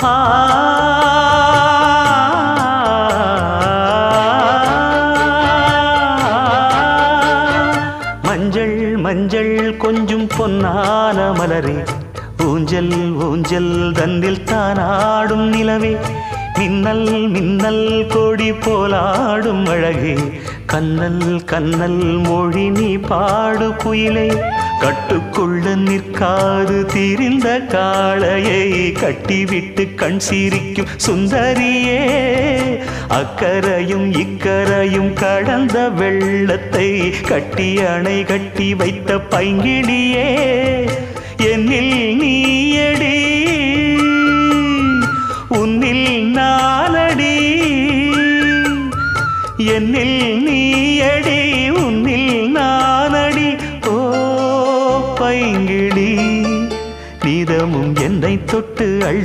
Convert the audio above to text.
ஆ மஞ்சள் மஞ்சள் கொஞ்சம் பொன்னான மலரே ஊஞ்சல் ஊஞ்சல் தன்னில் தானாடும் நிலவே மின்னல் மின்னல் கொடி போலாடும் அழகே கண்ணல் கண்ணல் மொழி நீ பாடு குயிலே கட்டுக்குள்ள நிற்காது தீரிந்த காளையை கட்டிவிட்டு கண் சிரிக்கும் சுந்தரியே அக்கரையும் இக்கரையும் கடந்த வெள்ளத்தை கட்டி அணை கட்டி வைத்த பைங்கிளியே என்னில் நீயடி உன்னில் நானடி என்னில் நீயடி உன்னில் நானடி ஓ பைங்கிளி நீதமும் என்னை தொட்டு